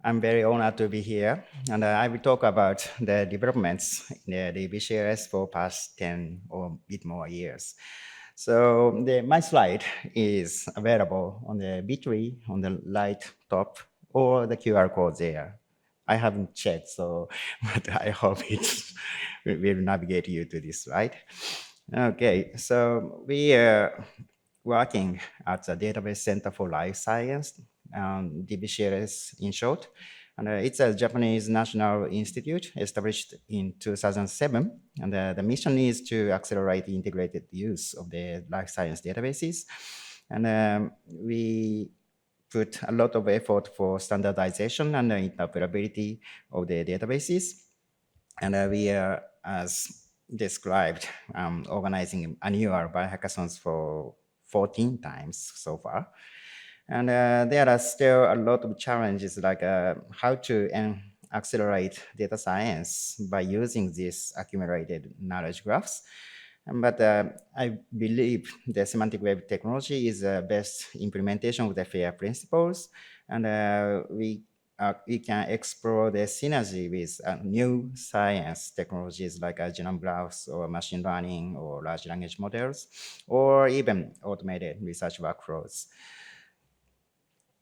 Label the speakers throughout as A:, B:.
A: I'm very honored to be here, and I will talk about the developments in the DBCLS for past 10 or a bit more years. So my slide is available on the Bitly on the right top or the QR code there. I haven't checked, so but I hope it will navigate you to this, right? Okay, so we are working at the Database Center for Life Science, DBCLS in short. And it's a Japanese national institute established in 2007. And the mission is to accelerate the integrated use of the life science databases. And we put a lot of effort for standardization and interoperability of the databases. And we are, as described, organizing annual biohackathons for 14 times so far. And there are still a lot of challenges like how to accelerate data science by using these accumulated knowledge graphs. But I believe the semantic web technology is the best implementation of the FAIR principles. And we can explore the synergy with new science technologies like genome graphs or machine learning or large language models, or even automated research workflows.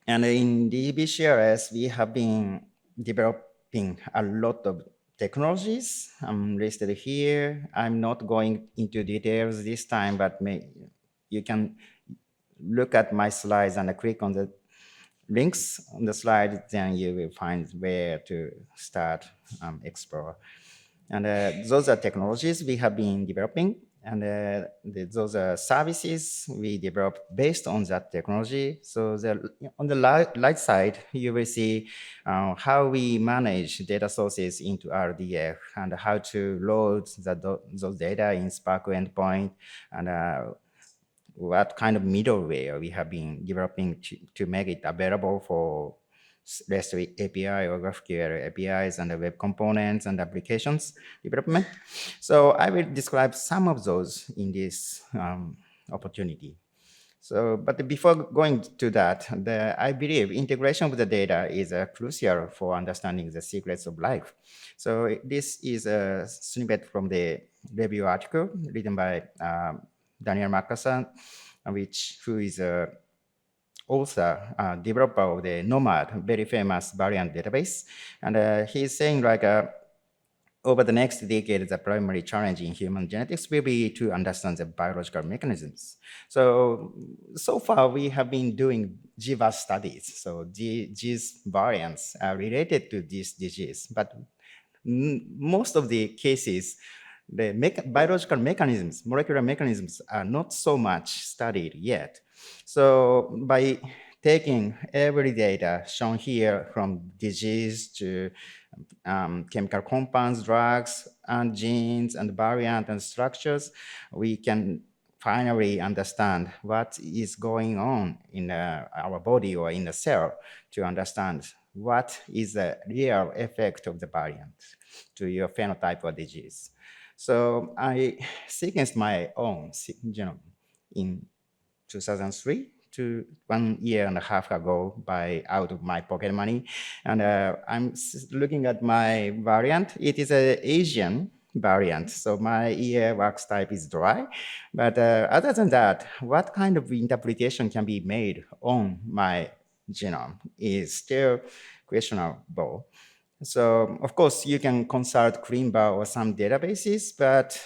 A: And in DBCLS, we have been developing a lot of technologies listed here. I'm not going into details this time, but you can look at my slides and click on the links on the slide, then you will find where to start explore. And those are technologies we have been developing, and those are services we developed based on that technology. So on the right side, you will see how we manage data sources into RDF and how to load those data in SPARQL endpoint, and what kind of middleware we have been developing to make it available for REST API or GraphQL APIs and the web components and applications development. So I will describe some of those in this opportunity. So, but before going to that, I believe integration with the data is crucial for understanding the secrets of life. So this is a snippet from the review article written by Daniel Mackerson, who is a author, developer of the Nomad, very famous variant database. And he's saying like, over the next decade, the primary challenge in human genetics will be to understand the biological mechanisms. So far we have been doing GWAS studies. So these variants are related to this disease, but most of the cases, the biological mechanisms, molecular mechanisms are not so much studied yet. So by taking every data shown here from disease to chemical compounds, drugs, and genes, and variant and structures, we can finally understand what is going on in our body or in the cell to understand what is the real effect of the variant to your phenotype or disease. So I sequenced my own genome in 2003 to 1.5 years ago out of my pocket money. And I'm looking at my variant. It is an Asian variant, so my earwax type is dry. But other than that, what kind of interpretation can be made on my genome is still questionable. So of course you can consult CleanBar or some databases, but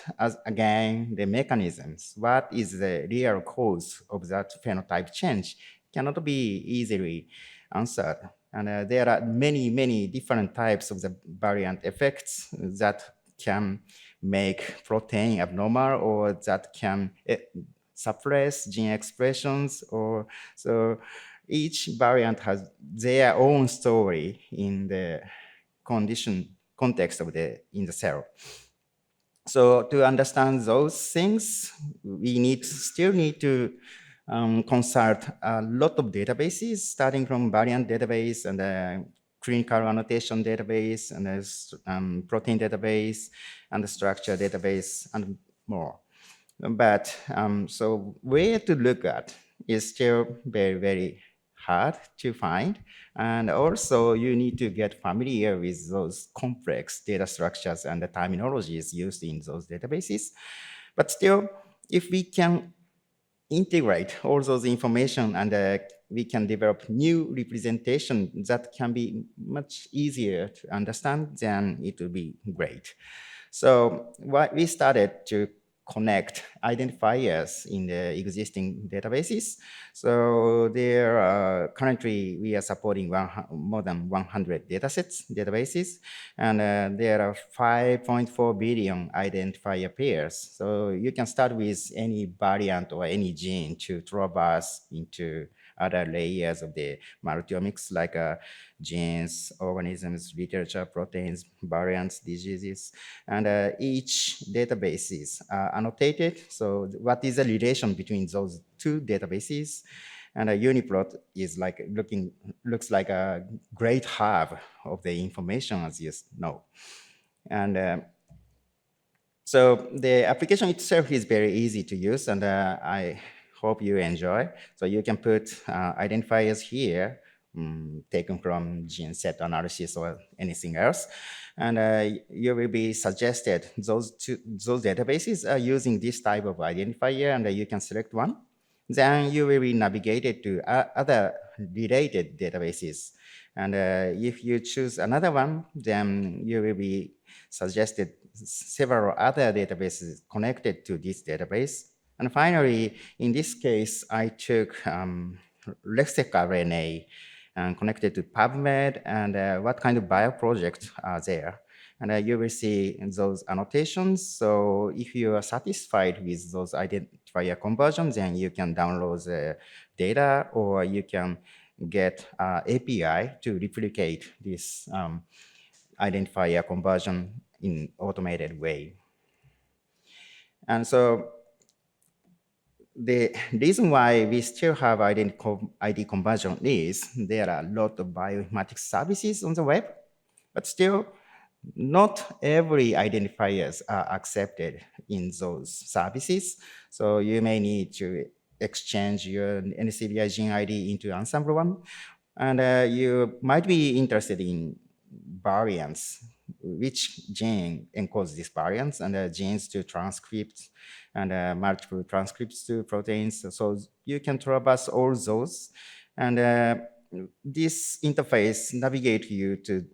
A: again, the mechanisms, what is the real cause of that phenotype change cannot be easily answered. And there are many different types of the variant effects that can make protein abnormal or that can suppress gene expressions, or so each variant has their own story in the context of in the cell. So to understand those things, we still need to consult a lot of databases, starting from variant database and the clinical annotation database and the protein database and the structure database and more. But so where to look at is still very hard to find. And also, you need to get familiar with those complex data structures and the terminologies used in those databases. But still, if we can integrate all those information and we can develop new representation that can be much easier to understand, then it will be great. So what we started to connect identifiers in the existing databases. So there are currently we are supporting more than 100 databases, and there are 5.4 billion identifier pairs. So you can start with any variant or any gene to traverse into other layers of the multiomics, like genes, organisms, literature, proteins, variants, diseases, and each database is annotated. So what is the relation between those two databases? And a uniprot is like looks like a great hub of the information, as you know. And so the application itself is very easy to use, and I hope you enjoy. So you can put identifiers here, taken from gene set analysis or anything else. And you will be suggested those databases are using this type of identifier, and you can select one. Then you will be navigated to other related databases. And if you choose another one, then you will be suggested several other databases connected to this database. And finally, in this case, I took Lexec RNA and connected to PubMed and what kind of bioprojects are there. And you will see those annotations. So if you are satisfied with those identifier conversions, then you can download the data, or you can get API to replicate this identifier conversion in automated way. And so the reason why we still have ID conversion is there are a lot of bioinformatics services on the web, but still not every identifiers are accepted in those services. So you may need to exchange your NCBI gene ID into Ensemble one. And you might be interested in variants, which gene encodes these variants, and genes to transcripts, and multiple transcripts to proteins. So you can traverse all those. And this interface navigates you to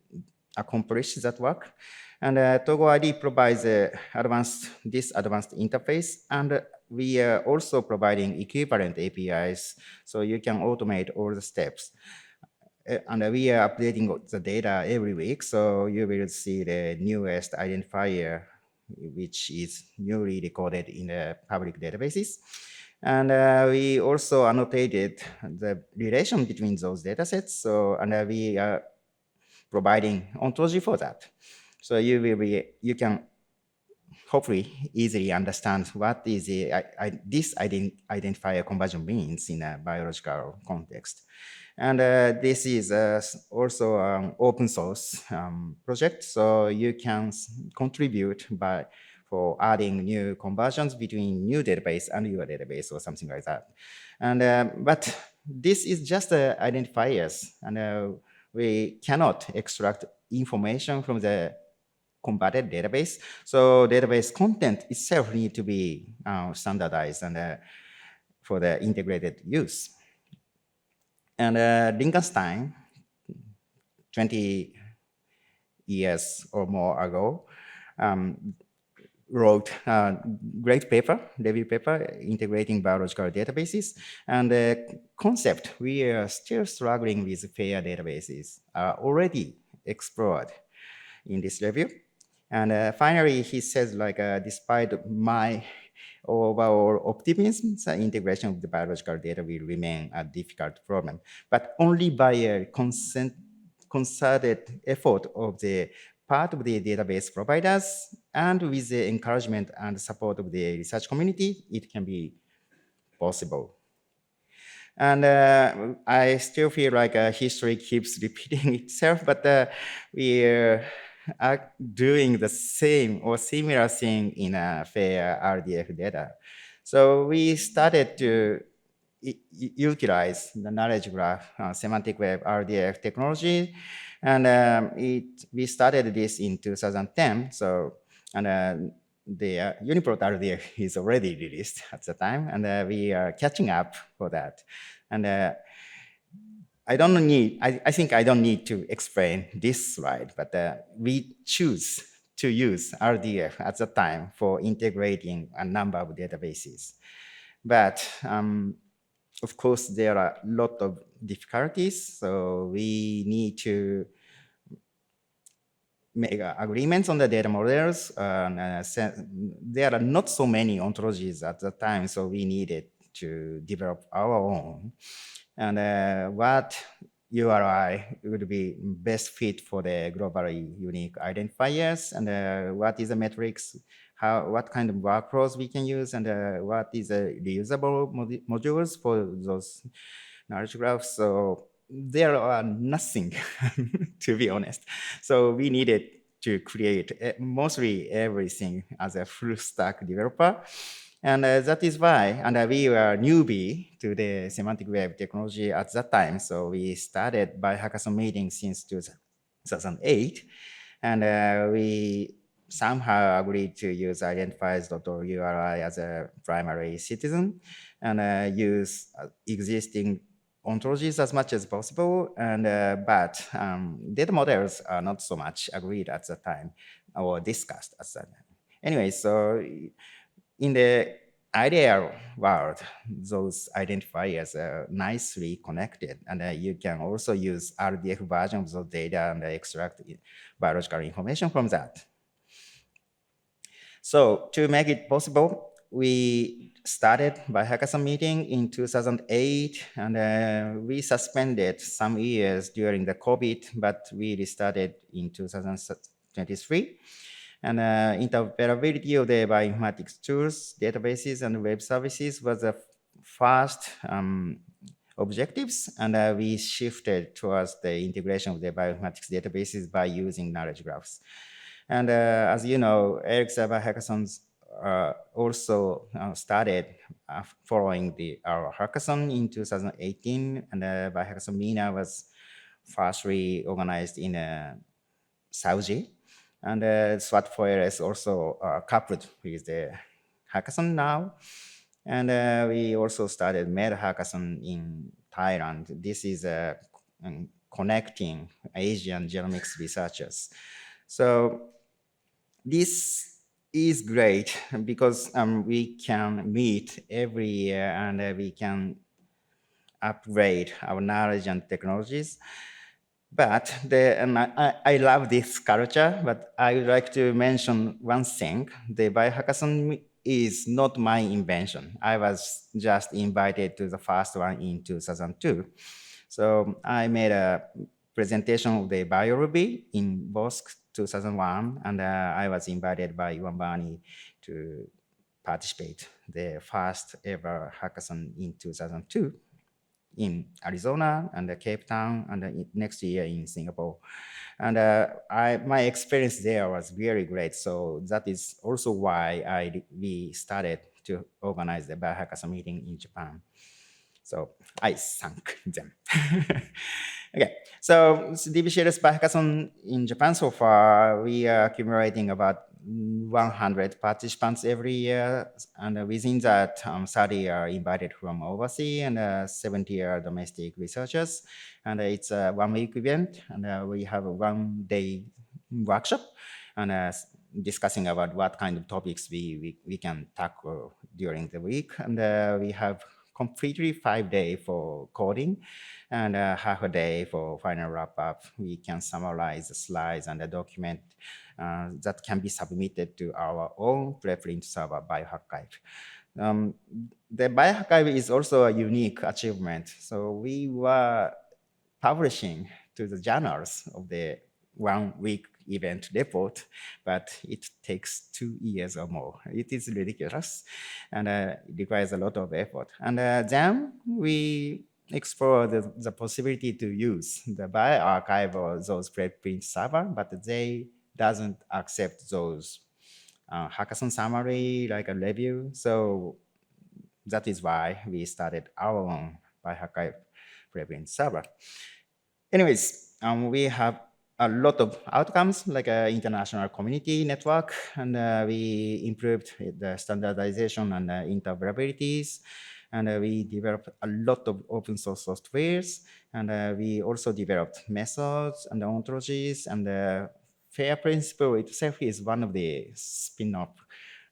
A: accomplish that work. And Togo ID provides this advanced interface, and we are also providing equivalent APIs, so you can automate all the steps. And we are updating the data every week, so you will see the newest identifier, which is newly recorded in the public databases. And we also annotated the relation between those datasets. So, and we are providing ontology for that. So you can hopefully easily understand what is this identifier conversion means in a biological context. And this is also an open source project, so you can contribute for adding new conversions between new database and your database or something like that. But this is just identifiers, and we cannot extract information from the converted database. So database content itself need to be standardized and for the integrated use. And Lincolnstein, 20 years or more ago, wrote a great paper, review paper, integrating biological databases. And the concept we are still struggling with fair databases are already explored in this review. And finally, he says, like, despite my overall optimism, the integration of the biological data will remain a difficult problem, but only by a concerted effort of the part of the database providers and with the encouragement and support of the research community, it can be possible. And I still feel like history keeps repeating itself, but we are doing the same or similar thing in a fair RDF data. So we started to utilize the knowledge graph, semantic web RDF technology. And we started this in 2010. So, and the Uniprot RDF is already released at the time, and we are catching up for that. And I think I don't need to explain this slide, but we choose to use RDF at the time for integrating a number of databases. But of course, there are a lot of difficulties, so we need to make agreements on the data models. There are not so many ontologies at the time, so we needed to develop our own. And what URI would be best fit for the globally unique identifiers, and what is the metrics, what kind of workflows we can use, and what is the reusable modules for those knowledge graphs. So there are nothing, to be honest. So we needed to create mostly everything as a full stack developer. And that is why, and we were newbie to the semantic web technology at that time. So we started by hackathon meeting since 2008. And we somehow agreed to use identifiers.URI as a primary citizen and use existing ontologies as much as possible. But data models are not so much agreed at the time or discussed at that time. Anyway, so in the ideal world, those identifiers are nicely connected, and you can also use RDF version of those data and extract biological information from that. So to make it possible, we started by hackathon meeting in 2008, and we suspended some years during the COVID, but we restarted in 2023. And interoperability of the bioinformatics tools, databases, and web services was the first objectives, and we shifted towards the integration of the bioinformatics databases by using knowledge graphs. And as you know, Eric Server hackathons also started following our hackathon in 2018, and by hackathon MENA was firstly organized in Saudi. And SPARQL also coupled with the hackathon now. And we also started Med hackathon in Thailand. This is connecting Asian genomics researchers. So this is great because we can meet every year, and we can upgrade our knowledge and technologies. But I love this culture, but I would like to mention one thing. The biohackathon is not my invention. I was just invited to the first one in 2002. So I made a presentation of the BioRuby in both 2001, and I was invited by Yuan Bani to participate the first ever hackathon in 2002. In Arizona and Cape Town, and next year in Singapore. And my experience there was very great. So that is also why we started to organize the biohackathon meeting in Japan. So I thank them. Okay, so DBCLS biohackathon in Japan so far, we are accumulating about 100 participants every year, and within that, 30 are invited from overseas, and 70 are domestic researchers. And it's a one-week event, and we have a one-day workshop, and discussing about what kind of topics we can tackle during the week. And we have completely 5 days for coding, and half a day for final wrap-up. We can summarize the slides and the document that can be submitted to our own preprint server, bioarchive. The bioarchive is also a unique achievement. So we were publishing to the journals of the 1 week event report, but it takes 2 years or more. It is ridiculous, and it requires a lot of effort. And then we explore the possibility to use the bioarchive or those preprint server, but they doesn't accept those hackathon summary like a review. So that is why we started our own bioarchive preprint server. Anyways, we have a lot of outcomes like an international community network, and we improved the standardization and interoperabilities, and we developed a lot of open source softwares, and we also developed methods and ontologies, and the FAIR principle itself is one of the spin-off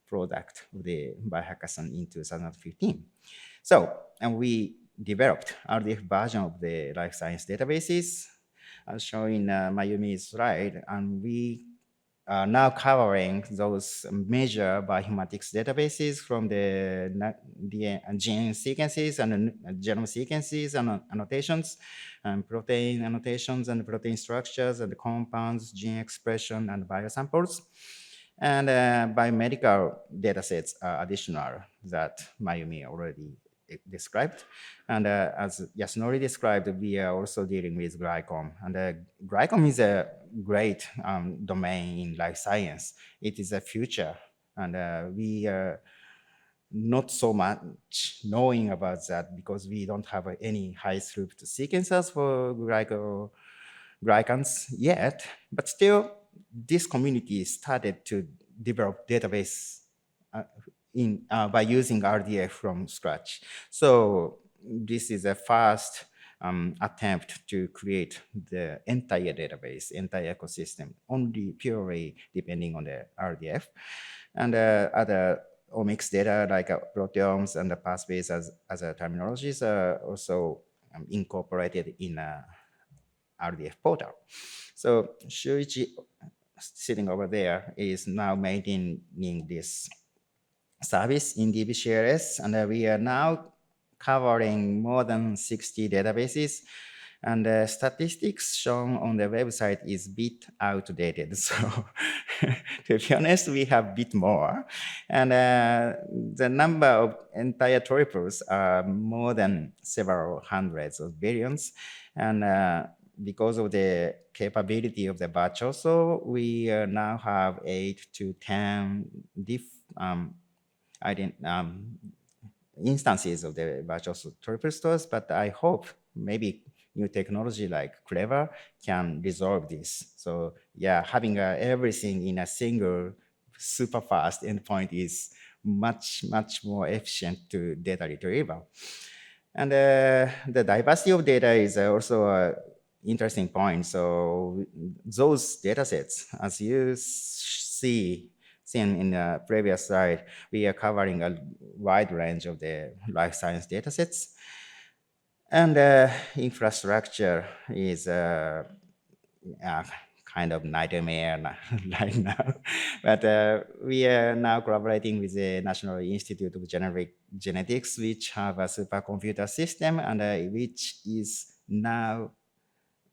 A: product of the biohackathon in 2015. So, and we developed RDF version of the life science databases, as shown in Mayumi's slide, and we are now covering those major bioinformatics databases from the gene sequences and genome sequences and annotations, and protein annotations and protein structures and compounds, gene expression and biosamples. And biomedical datasets are additional that Mayumi already described. And as Yasunori described, we are also dealing with glycom. And glycom is a great domain in life science. It is a future. And we are not so much knowing about that because we don't have any high throughput sequencers for glycans yet. But still, this community started to develop database by using RDF from scratch. So this is a first attempt to create the entire database, entire ecosystem, only purely depending on the RDF. And other omics data like proteomes and the pathways as terminologies are also incorporated in RDF portal. So Shuichi, sitting over there, is now maintaining this service in DBCLS, and we are now covering more than 60 databases. And the statistics shown on the website is a bit outdated. So to be honest, we have a bit more. And the number of entire triples are more than several hundreds of billions. And because of the capability of the batch also, we now have 8 to 10 instances of the virtual triple stores, but I hope maybe new technology like Clever can resolve this. So yeah, having everything in a single super fast endpoint is much more efficient to data retrieval. And the diversity of data is also an interesting point. So those data sets, as you seen in the previous slide, we are covering a wide range of the life science data sets. And infrastructure is kind of nightmare right now. But we are now collaborating with the National Institute of Genetics, which have a supercomputer system and which is now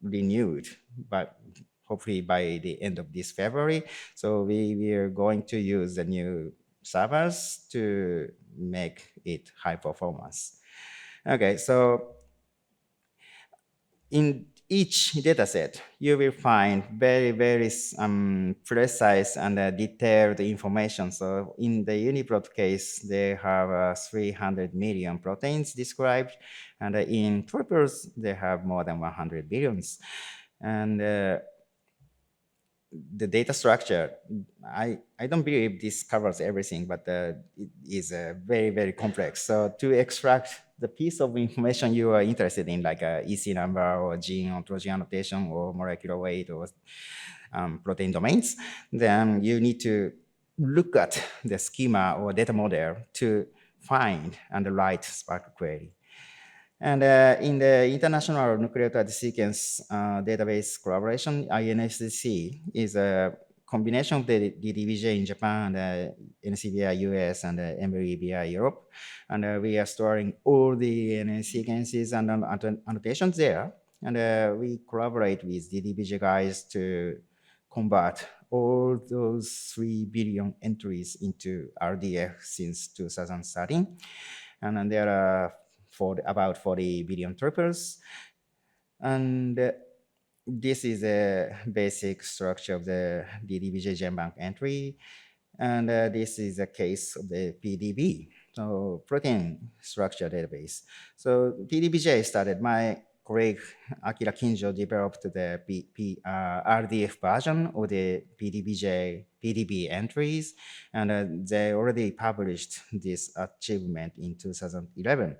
A: renewed, but hopefully by the end of this February. So we are going to use the new servers to make it high performance. Okay, so in each dataset, you will find very precise and detailed information. So in the UniProt case, they have 300 million proteins described, and in triples, they have more than 100 billions. And the data structure, I don't believe this covers everything, but it is very complex. So to extract the piece of information you are interested in, like EC number or gene ontology annotation or molecular weight or protein domains, then you need to look at the schema or data model to find and write SPARQL query. And in the International Nucleotide Sequence Database Collaboration, INSC is a combination of the DDBJ in Japan and NCBI US and MBBI Europe. And we are storing all the DNA sequences and annotations there. And we collaborate with DDBJ guys to convert all those 3 billion entries into RDF since 2013. And then there are about 40 billion triples. And this is a basic structure of the DDBJ GenBank entry. And this is a case of the PDB. so protein structure database. So PDBJ started. My colleague Akira Kinjo developed the RDF version of the PDBJ PDB entries, and they already published this achievement in 2011.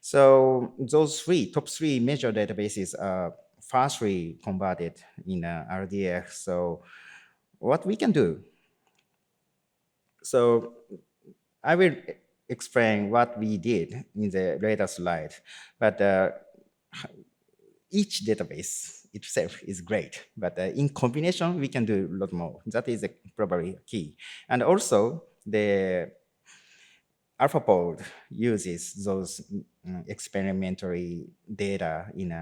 A: So those top three major databases are firstly converted in RDF. So what we can do? So I will explain what we did in the later slide, but each database itself is great, but in combination, we can do a lot more. That is probably key. And also, the AlphaFold uses those experimentary data in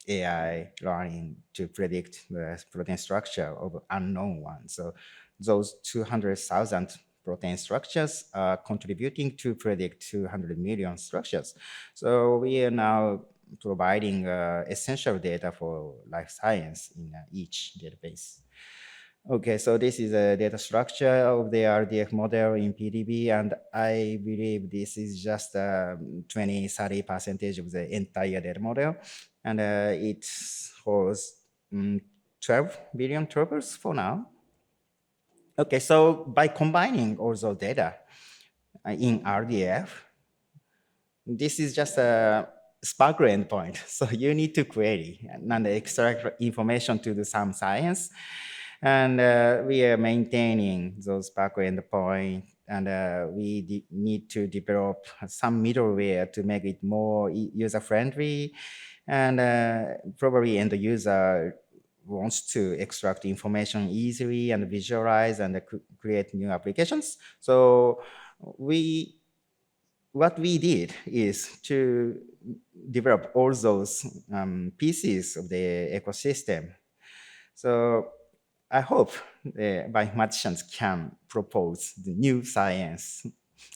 A: AI learning to predict the protein structure of unknown ones. So those 200,000 protein structures are contributing to predict 200 million structures. So we are now providing essential data for life science in each database. Okay, so this is a data structure of the RDF model in PDB, and I believe this is just 20-30% of the entire data model, and it holds 12 billion tuples for now. Okay, so by combining all those data in RDF, this is just a SPARQL endpoint. So you need to query and extract information to do some science. And we are maintaining those SPARQL endpoint, and we need to develop some middleware to make it more user-friendly. And probably end user wants to extract information easily and visualize and create new applications. So what we did is to develop all those pieces of the ecosystem. So I hope biomaticians can propose the new science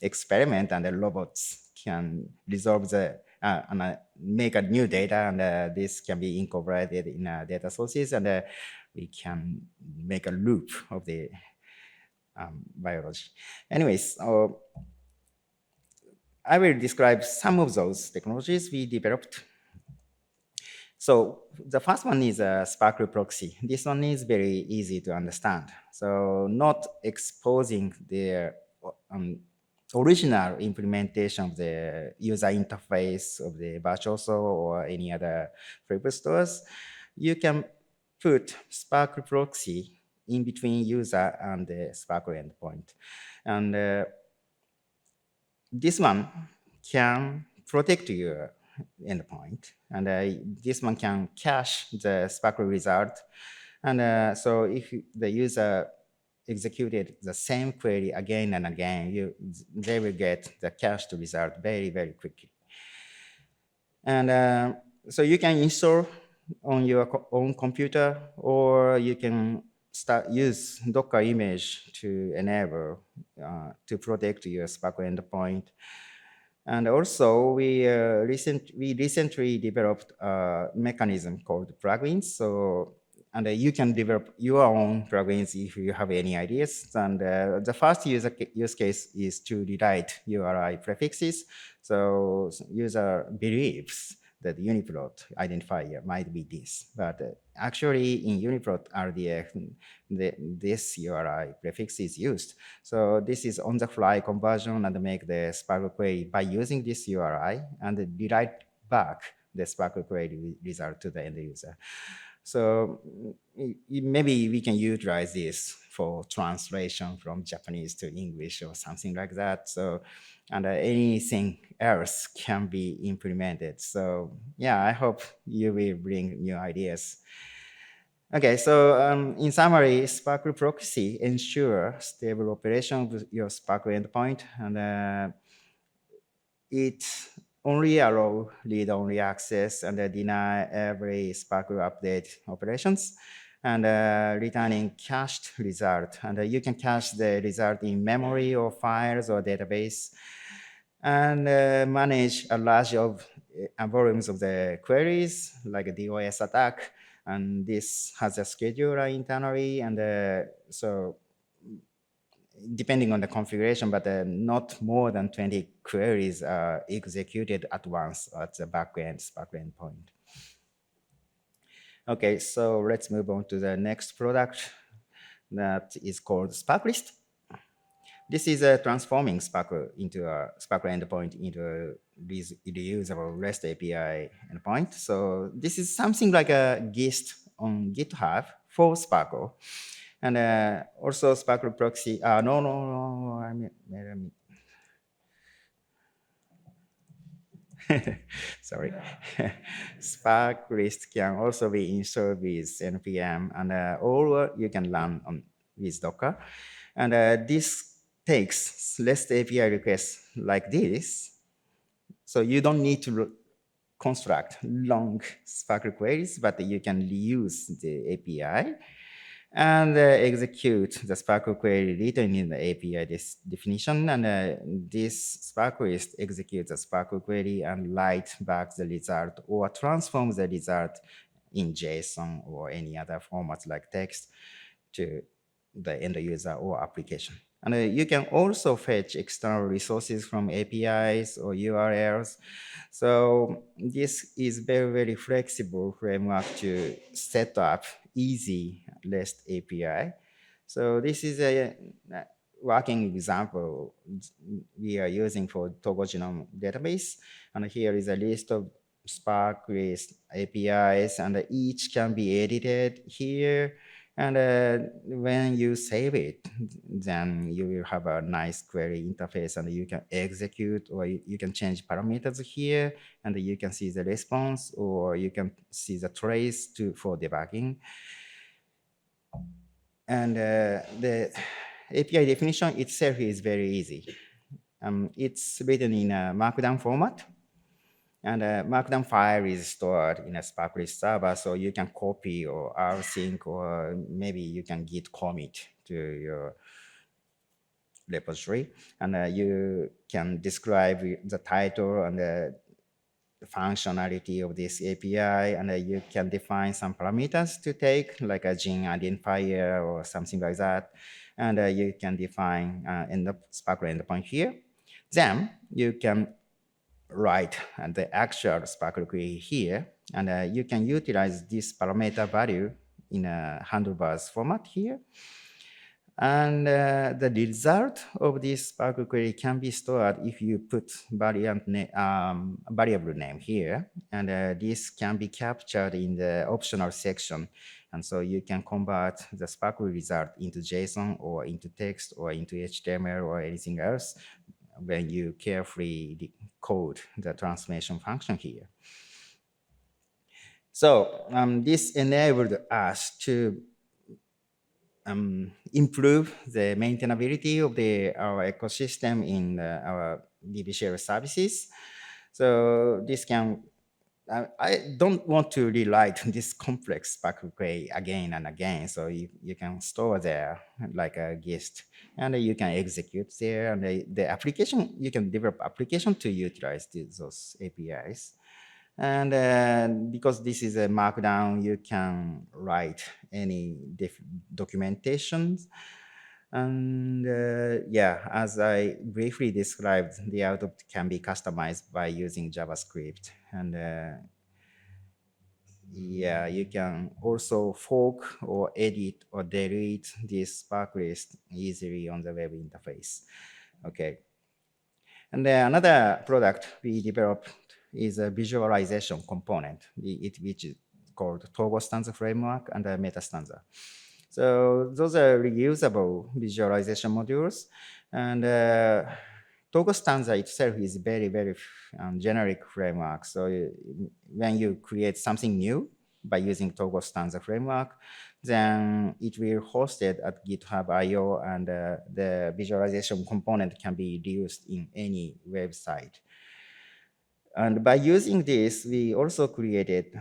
A: experiment, and the robots can resolve the and make a new data, and this can be incorporated in data sources, and we can make a loop of the biology. Anyways, I will describe some of those technologies we developed. So the first one is a SPARQL proxy. This one is very easy to understand. So not exposing the original implementation of the user interface of the Virtuoso or any other prefix stores, you can put SPARQL proxy in between user and the SPARQL endpoint. And this one can protect your endpoint, and this one can cache the SPARQL result. And so if the user executed the same query again and again, they will get the cached result very, very quickly. And so you can install on your own computer, or you can use Docker image to enable to protect your SPARQL endpoint. And also, we recently developed a mechanism called plugins. So, and you can develop your own plugins if you have any ideas. And the first use case is to rewrite URI prefixes. So user believes that UniProt identifier might be this, but actually in UniProt RDF, this URI prefix is used. So this is on-the-fly conversion and make the SPARQL query by using this URI and rewrite back the SPARQL query result to the end user. So maybe we can utilize this for translation from Japanese to English or something like that. So, and anything else can be implemented. So yeah, I hope you will bring new ideas. Okay, so in summary, SPARQL proxy ensures stable operation of your SPARQL endpoint, and it only allow read-only access and deny every SPARQL update operations, and returning cached result. And you can cache the result in memory or files or database, and manage a large volumes of the queries like a DOS attack. And this has a scheduler internally, and so depending on the configuration, but not more than 20 queries are executed at once at the backend SPARQL endpoint. Okay, so let's move on to the next product that is called SPARQList. This is transforming SPARQL into a SPARQL endpoint into a reusable REST API endpoint. So this is something like a GIST on GitHub for SPARQL. And also SPARQL proxy, sorry. SPARQList can also be installed with npm, and or you can run on with Docker. And this takes REST API requests like this. So you don't need to construct long SPARQL queries, but you can reuse the API and execute the SPARQL query written in the API definition. And this SPARQList executes the SPARQL query and write back the result or transforms the result in JSON or any other format like text to the end user or application. And you can also fetch external resources from APIs or URLs. So this is very, very flexible framework to set up easy REST API. So this is a working example we are using for Togo Genome database. And here is a list of SPARQList APIs, and each can be edited here. And when you save it, then you will have a nice query interface, and you can execute, or you can change parameters here, and you can see the response, or you can see the trace for debugging. And the API definition itself is very easy. It's written in a Markdown format. And a Markdown file is stored in a SPARQList server, so you can copy or rsync, or maybe you can git commit to your repository. And you can describe the title and the functionality of this API, and you can define some parameters to take, like a gene identifier or something like that. And you can define SPARQL endpoint here. Then you can write the actual SPARQL query here, and you can utilize this parameter value in a handlebars format here. And the result of this SPARQL query can be stored if you put variable name here, and this can be captured in the optional section. And so you can convert the SPARQL result into JSON or into text or into HTML or anything else when you carefully code the transformation function here. So this enabled us to improve the maintainability of our ecosystem in our DBCLS services. So this can, I don't want to rewrite this complex SPARQL query again and again. So you can store there like a GIST, and you can execute there, and the application, you can develop application to utilize those APIs. And because this is a Markdown, you can write any documentations. And yeah, as I briefly described, the output can be customized by using JavaScript. And yeah, you can also fork or edit or delete this SPARQList easily on the web interface. Okay. And then another product we developed is a visualization component, which is called Togo Stanza Framework and Meta Stanza. So those are reusable visualization modules. And Togo Stanza itself is very, very generic framework. So when you create something new by using Togo Stanza Framework, then it will host it at GitHub IO, and the visualization component can be used in any website. And by using this, we also created,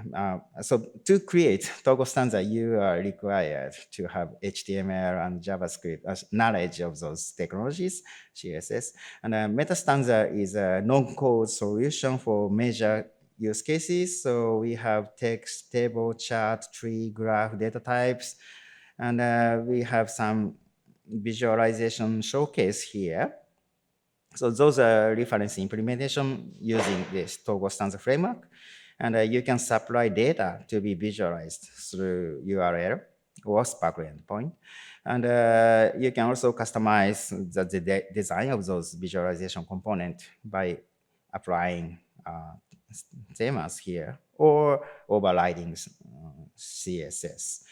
A: so to create Togo Stanza, you are required to have HTML and JavaScript as knowledge of those technologies, CSS. And Meta Stanza is a non-code solution for major use cases. So we have text, table, chart, tree, graph, data types, and we have some visualization showcase here. So those are reference implementation using this Togo Stanza framework. And you can supply data to be visualized through URL or SPARQL endpoint. And you can also customize the design of those visualization components by applying themes here or overriding CSS.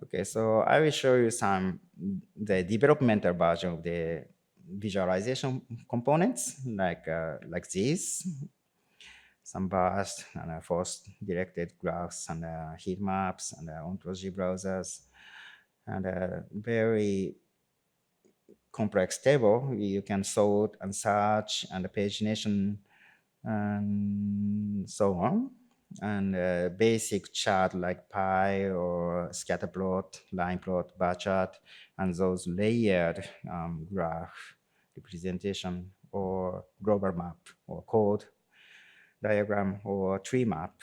A: Okay, so I will show you the developmental version of the visualization components like these, some burst and force directed graphs and heat maps and ontology browsers and a very complex table. You can sort and search and pagination and so on. And a basic chart like pie or scatter plot, line plot, bar chart, and those layered graph representation or global map or code diagram or tree map,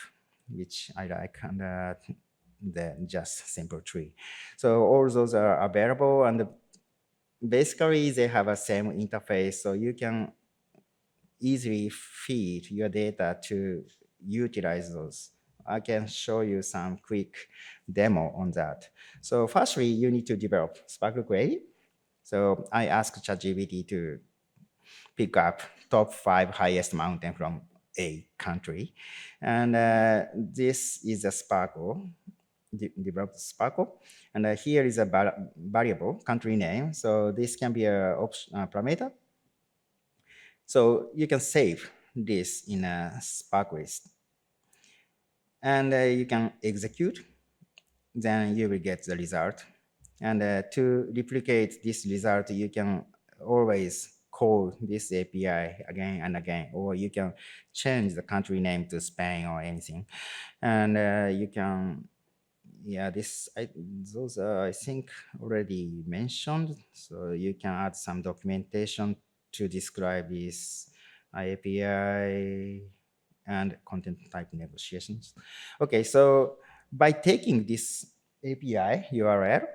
A: which I like, and the just simple tree. So all those are available, and basically they have a same interface, so you can easily feed your data to utilize those. I can show you some quick demo on that. So firstly, you need to develop SPARQL query. So I asked ChatGPT to pick up top 5 highest mountain from a country. And this is a SPARQL, developed SPARQL. And here is a variable, country name. So this can be a parameter. So you can save this in a SPARQL list. And you can execute, then you will get the result. And to replicate this result, you can always call this API again and again, or you can change the country name to Spain or anything. And you can, yeah, those are, I think, already mentioned. So you can add some documentation to describe this API and content type negotiations. Okay, so by taking this API URL,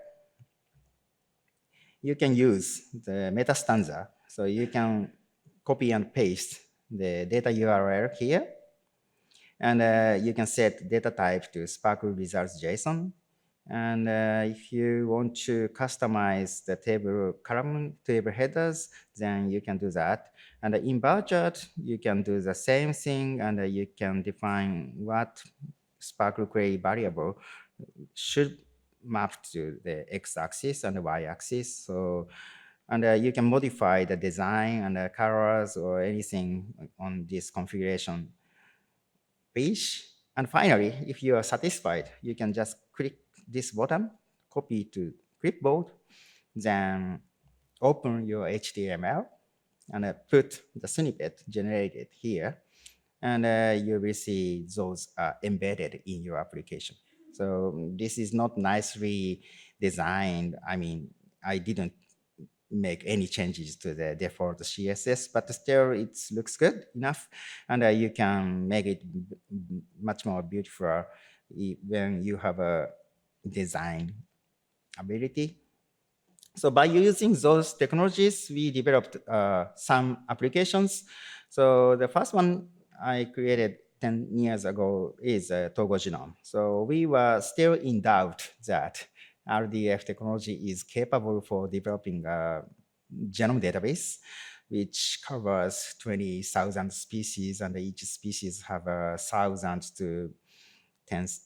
A: you can use the meta stanza. So you can copy and paste the data URL here. And you can set data type to SPARQL results JSON. And if you want to customize the table column, table headers, then you can do that. And in bar chart, you can do the same thing, and you can define what SPARQL query variable should map to the x-axis and the y-axis. So, and you can modify the design and the colors or anything on this configuration page. And finally, if you are satisfied, you can just click this button, copy to clipboard, then open your HTML and put the snippet generated here. And you will see those are embedded in your application. So this is not nicely designed. I mean, I didn't make any changes to the default CSS, but still it looks good enough. And you can make it much more beautiful when you have a design ability. So by using those technologies, we developed some applications. So the first one I created 10 years ago is Togo Genome. So we were still in doubt that RDF technology is capable for developing a genome database, which covers 20,000 species, and each species have thousands to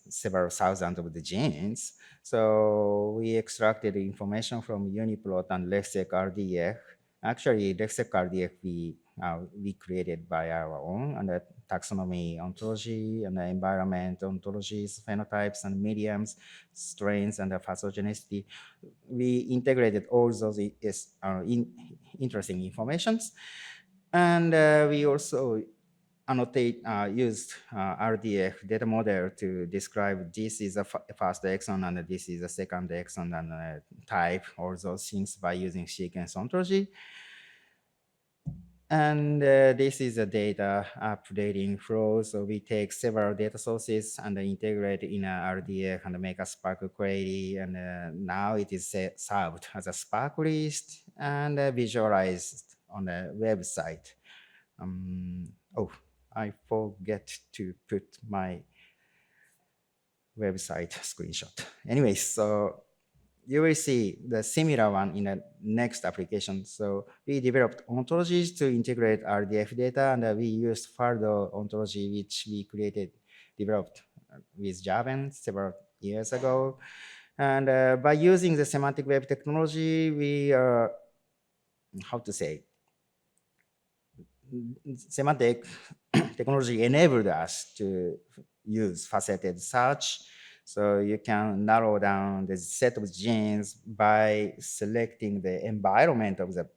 A: several thousand of the genes. So we extracted the information from Uniplot and LexSec RDF. Actually, LexSec RDF we created by our own, and the taxonomy ontology and the environment ontologies, phenotypes and mediums, strains, and the pathogenicity. We integrated all those interesting informations. And we also used RDF data model to describe this is a first exon and this is a second exon and type all those things by using sequence ontology. And this is a data updating flow. So we take several data sources and integrate in a RDF and make a SPARQL query. And now it is served as a SPARQL list and visualized on the website. Oh, I forget to put my website screenshot. Anyways, so you will see the similar one in the next application. So we developed ontologies to integrate RDF data, and we used further ontology, which we developed with Java several years ago. And by using the semantic web technology, we are, how to say, semantic technology enabled us to use faceted search. So you can narrow down the set of genes by selecting the environment of the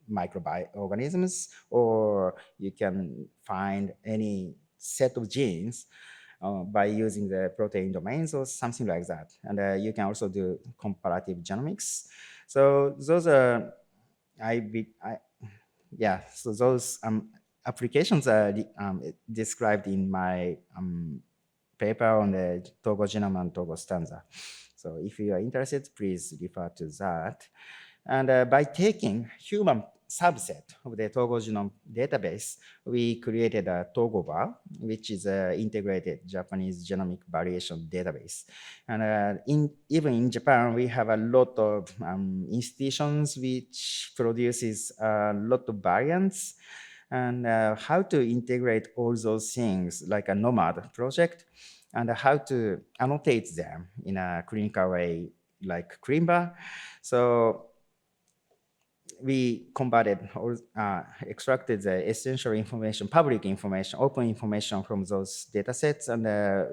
A: microorganisms, or you can find any set of genes by using the protein domains or something like that. And you can also do comparative genomics. So those are, yeah, so those applications are described in my paper on the Togo genome and Togo stanza. So if you are interested, please refer to that. And by taking human subset of the Togo genome database, we created a TogoBar, which is an integrated Japanese genomic variation database. And even in Japan, we have a lot of institutions which produces a lot of variants. And how to integrate all those things like a nomad project, and how to annotate them in a clinical way like Crimba. So we converted or extracted the essential information, public information, open information from those data sets, and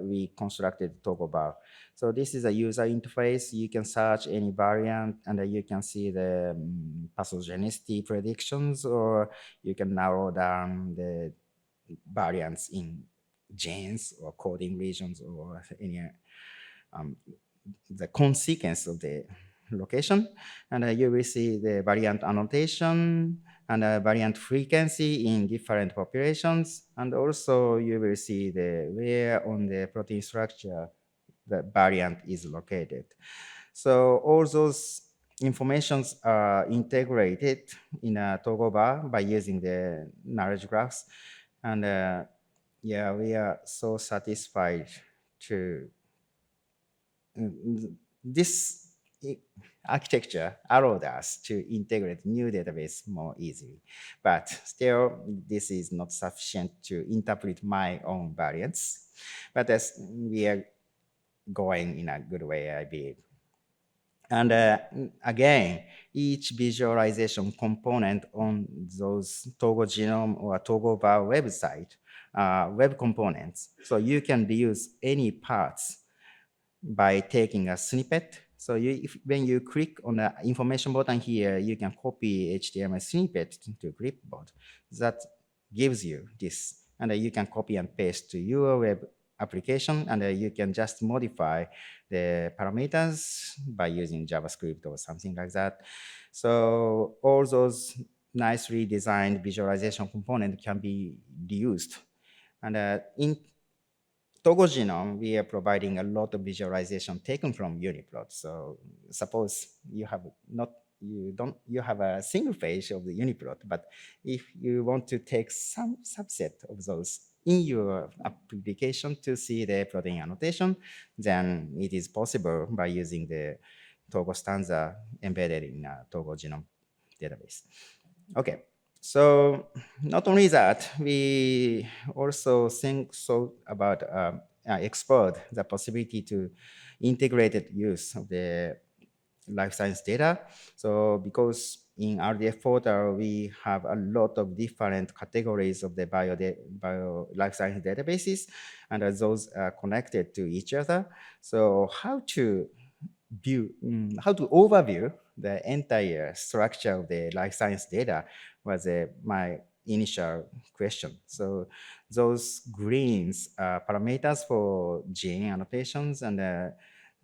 A: we constructed TogoBar. So this is a user interface. You can search any variant, and you can see the pathogenicity predictions, or you can narrow down the variants in genes or coding regions, or any the consequence of the location. And you will see the variant annotation and variant frequency in different populations. And also you will see the where on the protein structure the variant is located. So all those informations are integrated in a TogoBar by using the knowledge graphs. And yeah, we are so satisfied to this architecture allowed us to integrate new database more easily. But still, this is not sufficient to interpret my own variants. But as we are going in a good way, I believe. And again, each visualization component on those Togo genome or TogoBar website web components. So you can reuse any parts by taking a snippet. So when you click on the information button here, you can copy HTML snippet to clipboard. That gives you this. And you can copy and paste to your web application, and you can just modify the parameters by using JavaScript or something like that. So all those nicely designed visualization components can be reused. And in Togo genome, we are providing a lot of visualization taken from UniProt. So suppose you have a single page of the UniProt, but if you want to take some subset of those in your application to see the protein annotation, then it is possible by using the Togo stanza embedded in a Togo genome database. Okay. So not only that, we also think about explored the possibility to integrated use of the life science data. So because in RDF portal, we have a lot of different categories of the bio life science databases, and those are connected to each other. So how to overview the entire structure of the life science data was my initial question. So those greens are parameters for gene annotations, and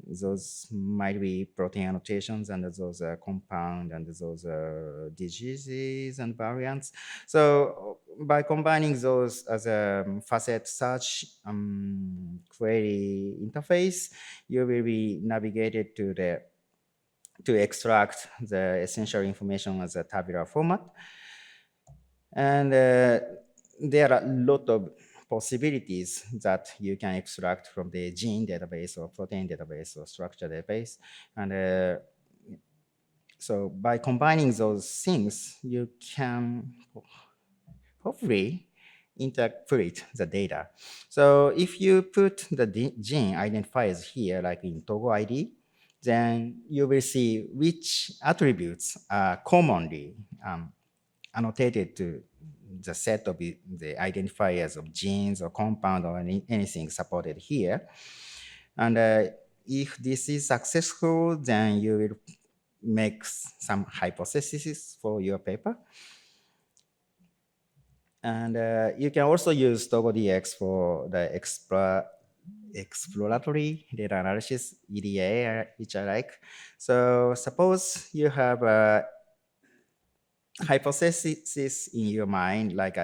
A: Those might be protein annotations and those compound and those diseases and variants. So by combining those as a facet search query interface, you will be navigated to extract the essential information as a tabular format. And there are a lot of possibilities that you can extract from the gene database or protein database or structure database. And so by combining those things, you can hopefully interpret the data. So if you put the gene identifiers here, like in Togo ID, then you will see which attributes are commonly annotated to the set of the identifiers of genes or compound or anything supported here. And if this is successful, then you will make some hypotheses for your paper. And you can also use TogoDX for the exploratory data analysis, EDA, which I like. So suppose you have a hypothesis in your mind, like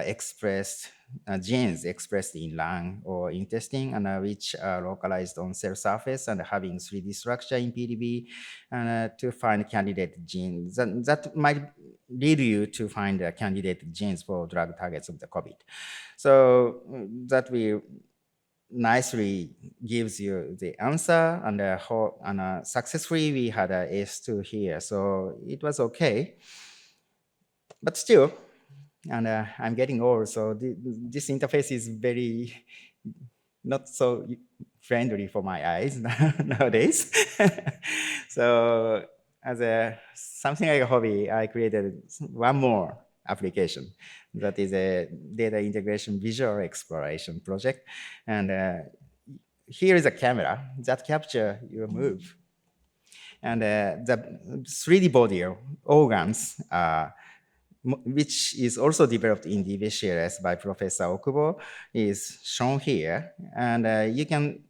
A: genes expressed in lung or intestine, and which are localized on cell surface and having 3D structure in PDB, and to find candidate genes. That might lead you to find the candidate genes for drug targets of the COVID. So that will nicely gives you the answer, and successfully we had a S2 here, so it was okay. But still, and I'm getting old, so this interface is very not so friendly for my eyes nowadays. So as something like a hobby, I created one more application that is a data integration visual exploration project. And here is a camera that captures your move. And the 3D body organs which is also developed in DBCLS by Professor Okubo, is shown here. And you can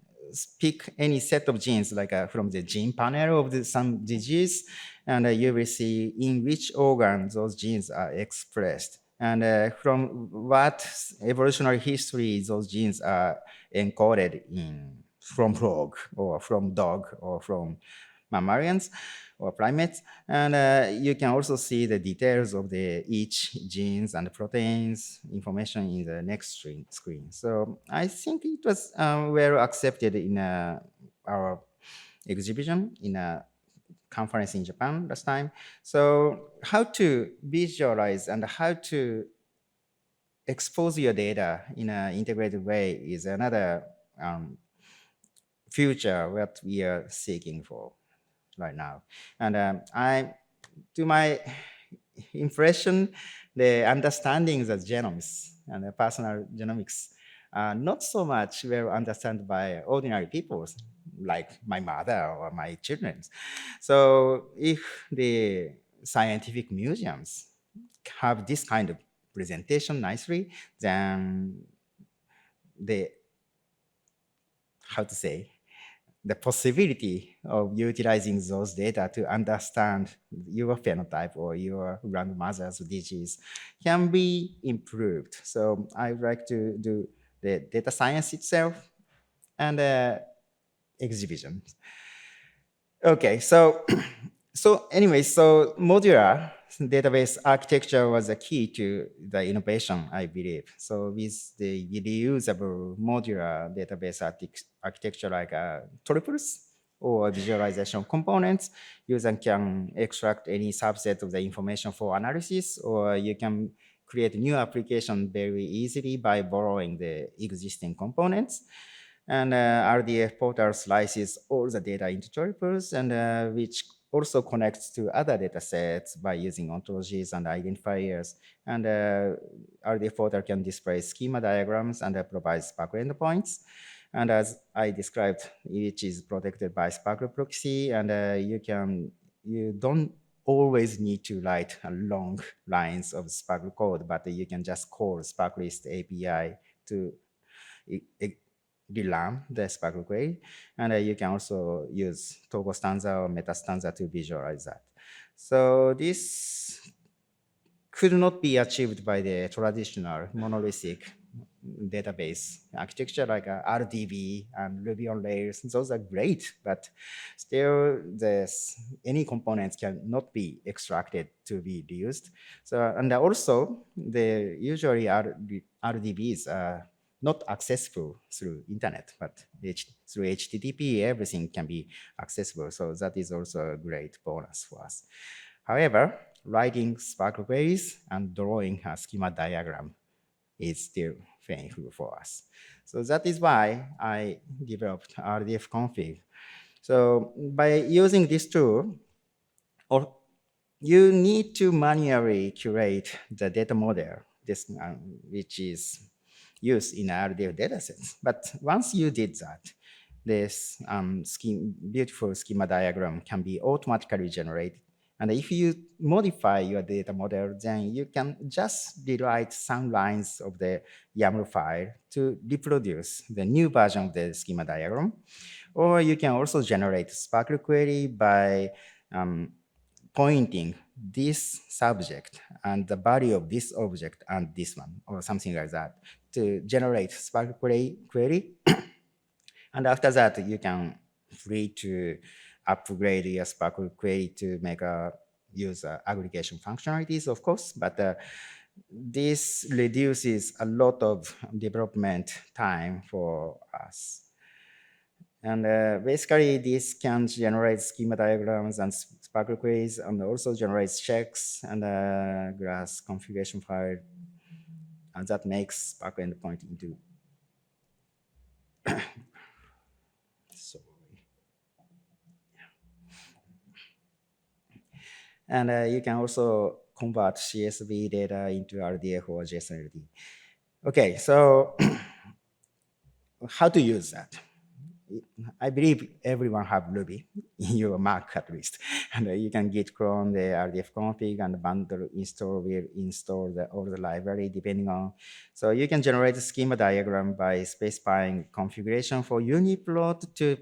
A: pick any set of genes, like from the gene panel of some disease, and you will see in which organ those genes are expressed. And from what evolutionary history those genes are encoded in, from frog, or from dog, or from mammalians or primates. And you can also see the details of each genes and proteins information in the next screen. So I think it was well accepted in our exhibition in a conference in Japan last time. So how to visualize and how to expose your data in an integrated way is another future what we are seeking for right now. And to my impression, the understanding of genomes and the personal genomics are not so much well understood by ordinary people like my mother or my children. So if the scientific museums have this kind of presentation nicely, then the possibility of utilizing those data to understand your phenotype or your grandmother's disease can be improved. So I would like to do the data science itself and exhibition. Okay, so anyway, so modular database architecture was a key to the innovation, I believe. So with the reusable modular database architecture like triples or visualization components, user can extract any subset of the information for analysis, or you can create new application very easily by borrowing the existing components. And RDF portal slices all the data into triples, and which also connects to other data sets by using ontologies and identifiers. And RDF portal can display schema diagrams and provide SPARQL endpoints. And as I described, each is protected by SPARQL proxy, and you don't always need to write long lines of SPARQL code, but you can just call SPARQList API to rerun the SPARQL query. And you can also use Togo stanza or meta stanza to visualize that. So this could not be achieved by the traditional monolithic database architecture like RDB and Ruby on Rails. Those are great, but still any components cannot be extracted to be reused. So, and also the usually RDBs are not accessible through internet, but through HTTP, everything can be accessible. So that is also a great bonus for us. However, writing SPARQL queries and drawing a schema diagram is still painful for us. So that is why I developed RDF config. So by using this tool, or you need to manually curate the data model, which is used in RDF datasets. But once you did that, this beautiful schema diagram can be automatically generated. And if you modify your data model, then you can just rewrite some lines of the YAML file to reproduce the new version of the schema diagram. Or you can also generate SPARQL query by pointing this subject and the value of this object and this one, or something like that, to generate SPARQL query. And after that, you can free to upgrade your SPARQL query to make use aggregation functionalities, of course, but this reduces a lot of development time for us. And basically, this can generate schema diagrams and SPARQL queries, and also generates checks and grass configuration file, and that makes SPARQL endpoint into. Sorry. And you can also convert CSV data into RDF or JSON-LD. Okay, so how to use that? I believe everyone have Ruby in your Mac at least. And you can git clone the RDF config and bundle install will install all the library depending on. So you can generate a schema diagram by specifying configuration for uniplot to,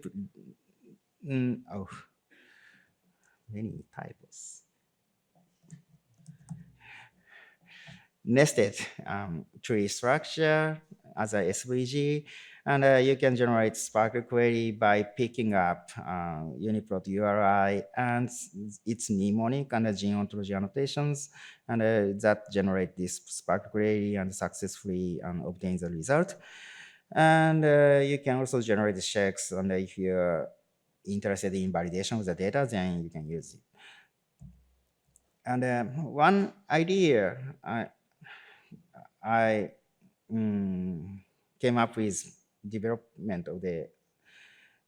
A: many typos. Nested tree structure as a SVG. And you can generate SPARQL query by picking up uniplot URI and its mnemonic and gene ontology annotations. And that generate this SPARQL query and successfully obtain the result. And you can also generate the checks. And if you're interested in validation of the data, then you can use it. And one idea I came up with development of the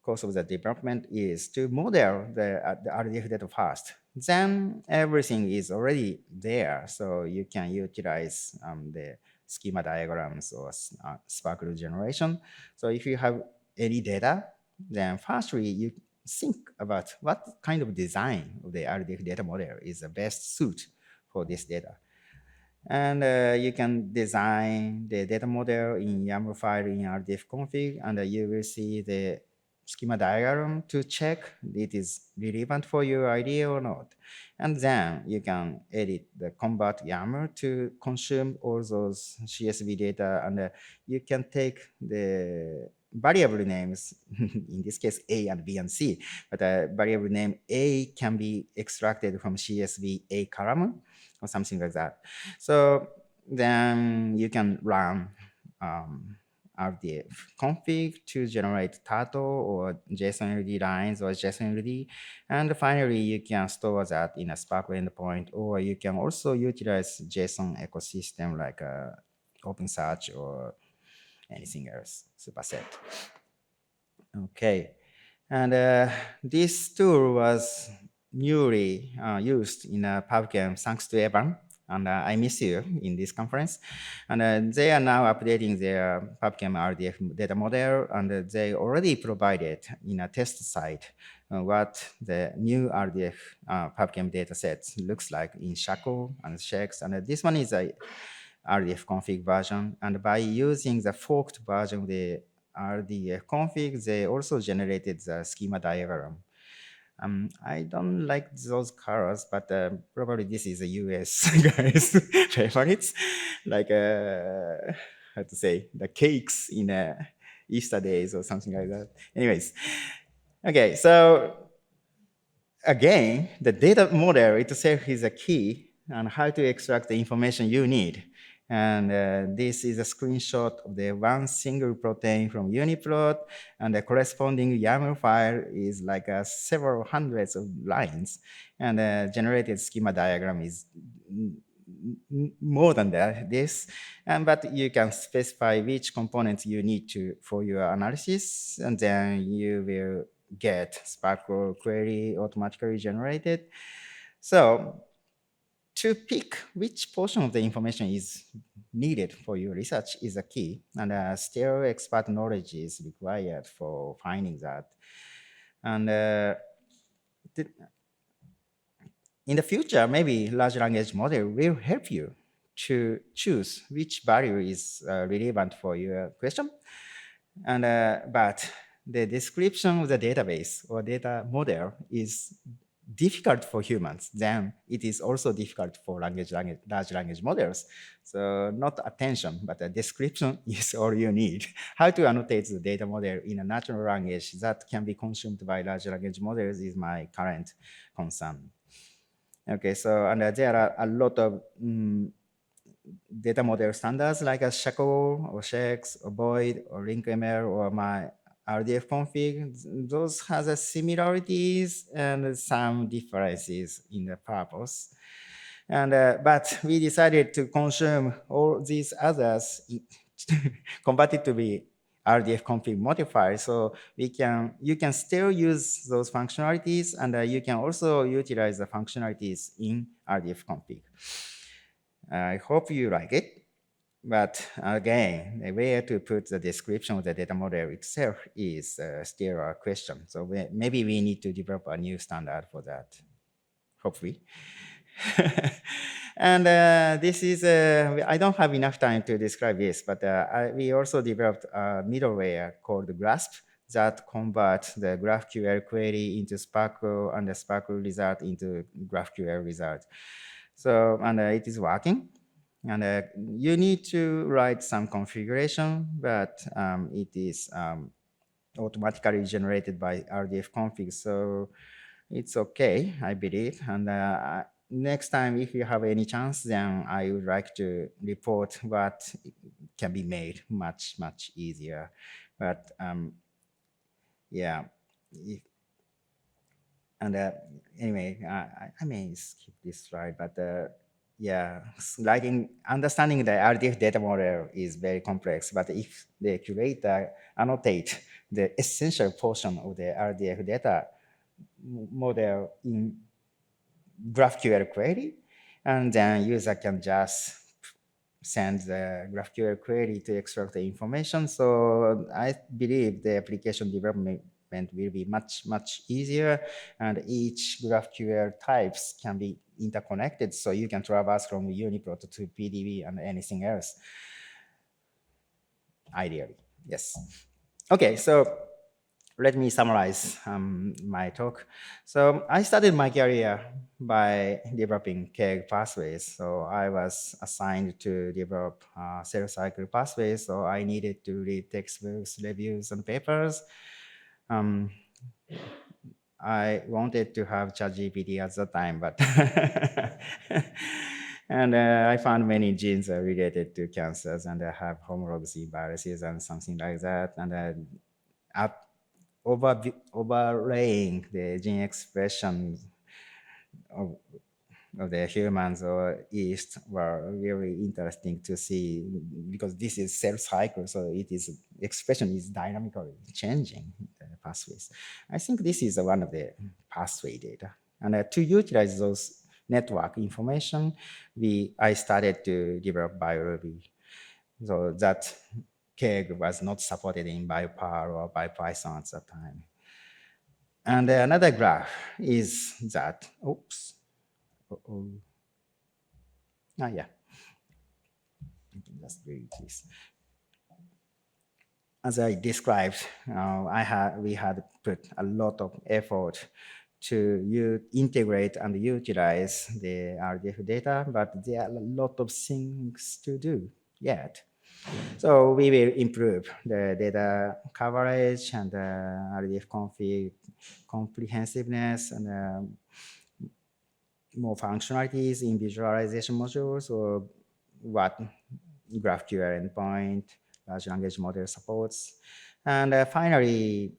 A: course of the development is to model the RDF data first. Then everything is already there, so you can utilize the schema diagrams or SPARQL generation. So if you have any data, then firstly you think about what kind of design of the RDF data model is the best suit for this data. And you can design the data model in YAML file in RDF config, and you will see the schema diagram to check it is relevant for your idea or not. And then you can edit the convert YAML to consume all those CSV data, and you can take the variable names, in this case A and B and C, but variable name A can be extracted from CSV A column, or something like that. So then you can run RDF config to generate turtle or JSON-LD lines or JSON-LD. And finally, you can store that in a SPARQL endpoint, or you can also utilize JSON ecosystem like OpenSearch or anything else, superset. Okay. And this tool was newly used in PubChem thanks to Evan, and I miss you in this conference. And they are now updating their PubChem RDF data model, and they already provided in a test site what the new RDF PubChem data sets looks like in SHACL and checks. And this one is a RDF config version, and by using the forked version of the RDF config, they also generated the schema diagram. I don't like those colors, but probably this is a US guys' favorites, like how to say, the cakes in Easter days or something like that. Anyways, okay, so again, the data model itself is a key on how to extract the information you need. And this is a screenshot of the one single protein from UniProt, and the corresponding YAML file is like several hundreds of lines, and the generated schema diagram is more than this. But you can specify which components you need to for your analysis, and then you will get SPARQL query automatically generated. So to pick which portion of the information is needed for your research is a key, and still expert knowledge is required for finding that. And in the future, maybe large language model will help you to choose which value is relevant for your question. And but the description of the database or data model is difficult for humans, then it is also difficult for large language models. So not attention, but a description is all you need. How to annotate the data model in a natural language that can be consumed by large language models is my current concern. Okay, so and there are a lot of data model standards like a SHACL or SHEX or Void or LinkML or my RDF config. Those has a similarities and some differences in the purpose. And but we decided to consume all these others converted to be RDF config modifier. So you can still use those functionalities, and you can also utilize the functionalities in RDF config. I hope you like it. But again, where to put the description of the data model itself is still a question. So maybe we need to develop a new standard for that, hopefully. And this is, I don't have enough time to describe this, but we also developed a middleware called GRASP that converts the GraphQL query into SPARQL and the SPARQL result into GraphQL result. So, and it is working. And you need to write some configuration, but it is automatically generated by RDF config. So it's okay, I believe. And next time, if you have any chance, then I would like to report what can be made much, much easier. But yeah, anyway, I may skip this slide, but yeah, understanding the RDF data model is very complex, but if the curator annotate the essential portion of the RDF data model in GraphQL query, and then user can just send the GraphQL query to extract the information. So I believe the application development will be much, much easier, and each GraphQL types can be interconnected, so you can traverse from UniProt to PDB and anything else, ideally, yes. Okay, so let me summarize my talk. So I started my career by developing KEGG pathways. So I was assigned to develop cell cycle pathways. So I needed to read textbooks, reviews, and papers. I wanted to have ChatGPT at the time, but and I found many genes related to cancers, and I have homologs in viruses and something like that. And overlaying the gene expression of the humans or yeast were really interesting to see, because this is cell cycle, so it is expression is dynamically changing the pathways. I think this is one of the pathway data, and to utilize those network information, I started to develop BioRuby, so that KEGG was not supported in BioPar or BioPython at that time. And another graph is that, oops. Yeah. Just read this. as I described, we had put a lot of effort to integrate and utilize the RDF data, but there are a lot of things to do yet. So we will improve the data coverage and RDF config comprehensiveness and more functionalities in visualization modules, or what GraphQL endpoint, large language model supports. And finally,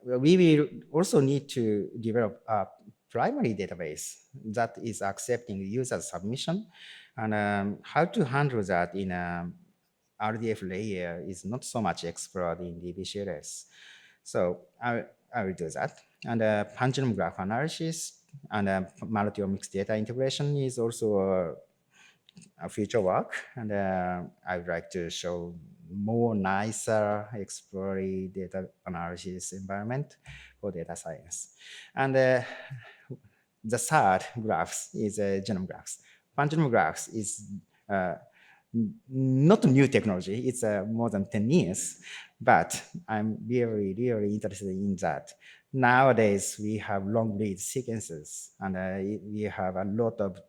A: we will also need to develop a primary database that is accepting user submission. And how to handle that in a RDF layer is not so much explored in DBCLS. So I will do that. And pendulum graph analysis and multi-omics data integration is also a future work. And I would like to show more nicer exploratory data analysis environment for data science. And the third graphs is genome graphs. Pendulum graphs is not a new technology. It's more than 10 years, but I'm really, really interested in that. Nowadays, we have long-read sequences, and we have a lot of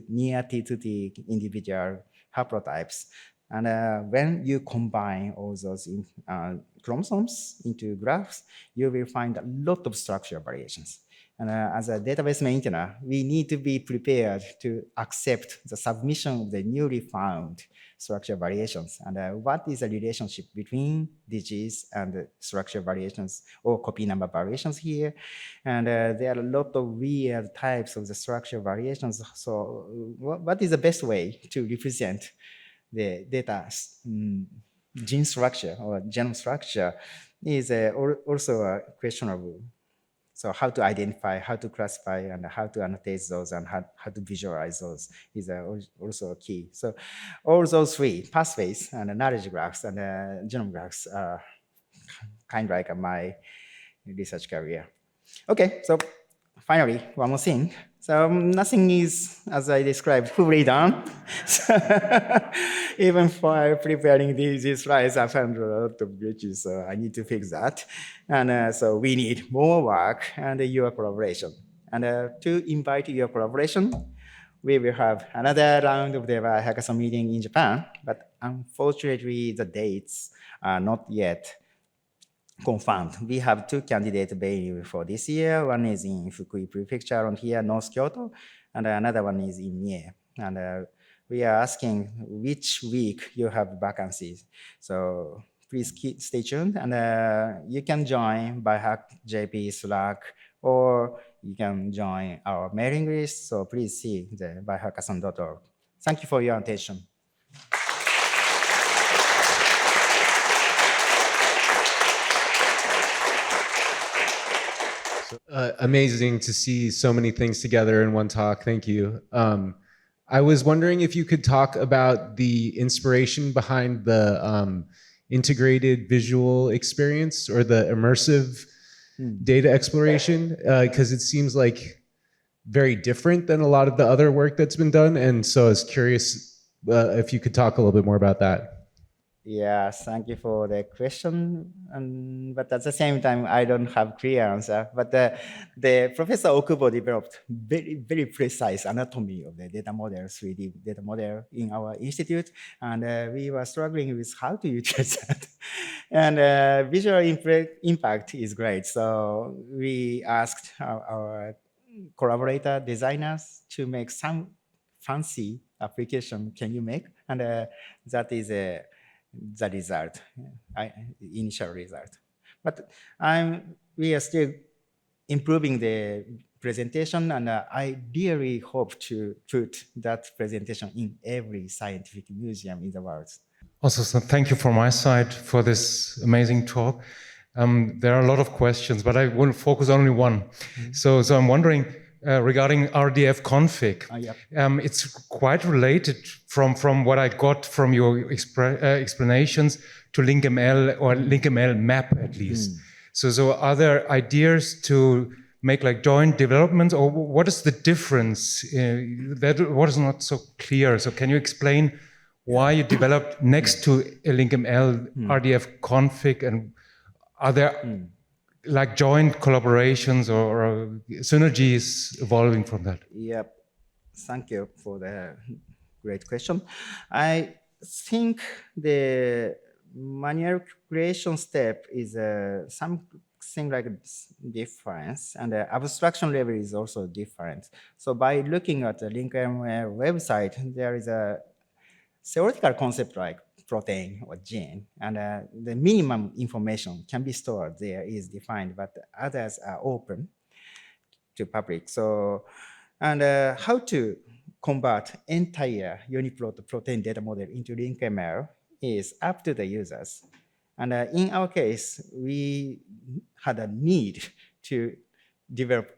A: near T2T individual haplotypes. And when you combine all those chromosomes into graphs, you will find a lot of structural variations. And as a database maintainer, we need to be prepared to accept the submission of the newly found structural variations. And what is the relationship between digits and structural variations or copy number variations here? And there are a lot of weird types of the structural variations. So what is the best way to represent the data gene structure or genome structure is also a questionable. So how to identify, how to classify, and how to annotate those, and how to visualize those is also key. So all those three pathways and knowledge graphs and genome graphs are kind of like my research career. Okay, so finally, one more thing. So nothing is, as I described, fully done. Even for preparing these slides, I found a lot of glitches, so I need to fix that. And so we need more work and your collaboration. And to invite your collaboration, we will have another round of the hackathon meeting in Japan, but unfortunately, the dates are not yet confirmed. We have two candidates available for this year. One is in Fukui Prefecture around here, North Kyoto, and another one is in Mie. And we are asking which week you have vacancies. So please stay tuned, and you can join by HackJP Slack, or you can join our mailing list. So please see the byhackathon.org. Thank you for your attention.
B: Amazing to see so many things together in one talk. Thank you. I was wondering if you could talk about the inspiration behind the integrated visual experience or the immersive data exploration, because it seems like very different than a lot of the other work that's been done. And so I was curious if you could talk a little bit more about that.
A: Yeah, thank you for the question. But at the same time, I don't have clear answer. But the Professor Okubo developed very, very precise anatomy of the data model, 3D data model in our institute. And we were struggling with how to utilize that. And visual impact is great. So we asked our collaborator designers to make some fancy application can you make? And that is the result, initial result. But we are still improving the presentation, and I really hope to put that presentation in every scientific museum in the world.
C: Also, so thank you from my side for this amazing talk. There are a lot of questions, but I will focus on only one. Mm-hmm. So I'm wondering, regarding RDF config,
A: yep.
C: It's quite related from what I got from your explanations to LinkML or LinkML map at least. So are there ideas to make like joint developments, or what is the difference? That was not so clear. So can you explain why you developed next to a LinkML RDF config, and are there like joint collaborations or synergies evolving from that?
A: Yep. Thank you for the great question. I think the manual creation step is something like difference, and the abstraction level is also different. So by looking at the LinkML website, there is a theoretical concept like protein or gene, and the minimum information can be stored there is defined, but others are open to public. So, and how to convert entire uniplot protein data model into LinkML is up to the users. And in our case, we had a need to develop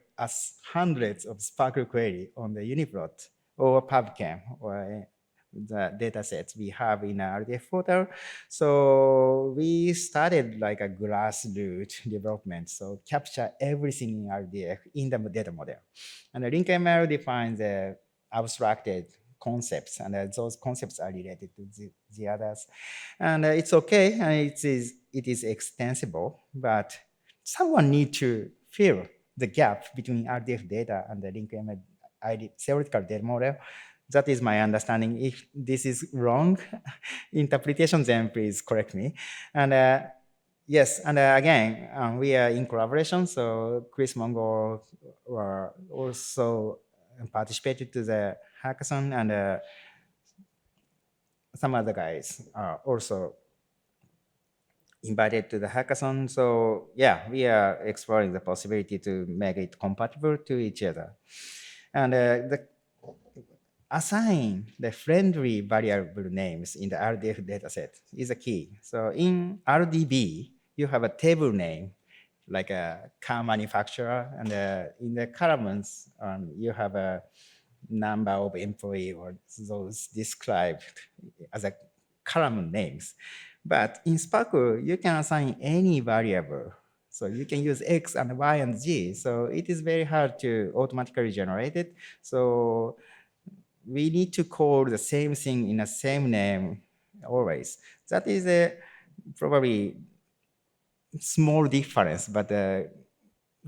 A: hundreds of SPARQL query on the uniplot or PubChem or the data sets we have in our RDF portal. So we started like a grassroots development. So capture everything in RDF in the data model. And the LinkML defines the abstracted concepts, and those concepts are related to the others. And it's okay, and it is extensible, but someone needs to fill the gap between RDF data and the LinkML theoretical data model. That is my understanding. If this is wrong interpretation, then please correct me. And yes, and again, we are in collaboration. So Chris Mongol were also participated to the hackathon, and some other guys are also invited to the hackathon. So yeah, we are exploring the possibility to make it compatible to each other. And assign the friendly variable names in the RDF dataset is a key. So in RDB, you have a table name, like a car manufacturer, and in the columns, you have a number of employee or those described as a column names. But in SPARQL, you can assign any variable. So you can use X and Y and Z. So it is very hard to automatically generate it. So we need to call the same thing in the same name always. That is a probably small difference, but the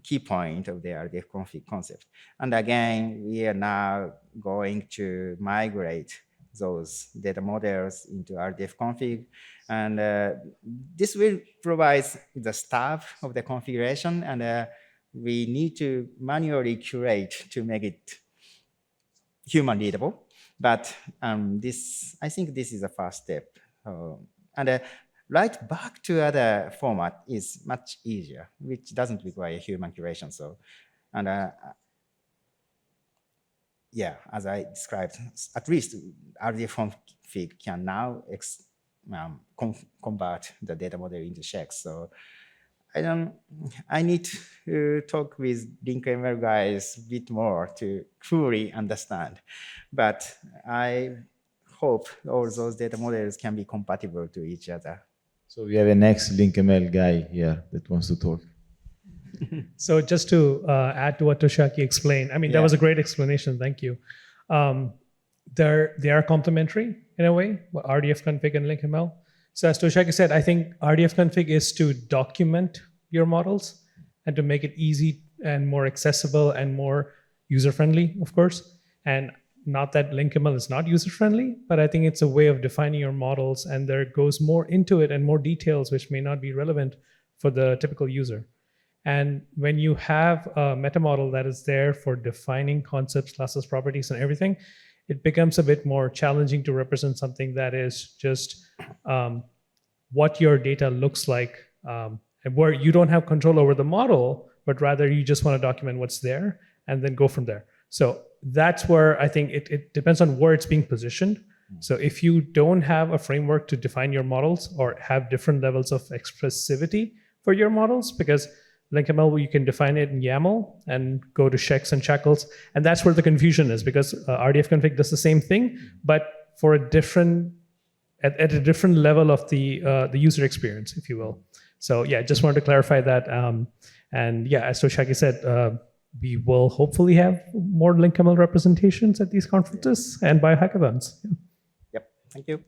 A: key point of the RDF config concept. And again, we are now going to migrate those data models into RDF config. And this will provide the start of the configuration, and we need to manually curate to make it human readable, but I think this is the first step. And write back to other format is much easier, which doesn't require human curation. So, and yeah, as I described, at least RDF config can now convert the data model into checks. So I need to talk with LinkML guys a bit more to fully understand. But I hope all those data models can be compatible to each other.
D: So we have an ex-LinkML guy here that wants to talk.
E: So just to add to what Toshiaki explained, I mean, that was a great explanation, thank you. They are complementary in a way, RDF config and LinkML. So as Toshiaki said, I think RDF config is to document your models and to make it easy and more accessible and more user-friendly, of course. And not that LinkML is not user-friendly, but I think it's a way of defining your models, and there goes more into it and more details which may not be relevant for the typical user. And when you have a meta model that is there for defining concepts, classes, properties, and everything, it becomes a bit more challenging to represent something that is just what your data looks like, and where you don't have control over the model, but rather you just want to document what's there and then go from there. So that's where I think it depends on where it's being positioned. So if you don't have a framework to define your models or have different levels of expressivity for your models, because LinkML, you can define it in YAML and go to checks and shackles. And that's where the confusion is, because RDF config does the same thing, but for a different, at a different level of the user experience, if you will. So yeah, just wanted to clarify that. And yeah, as Toshiaki said, we will hopefully have more LinkML representations at these conferences and biohackathons.
A: Yep. Thank you.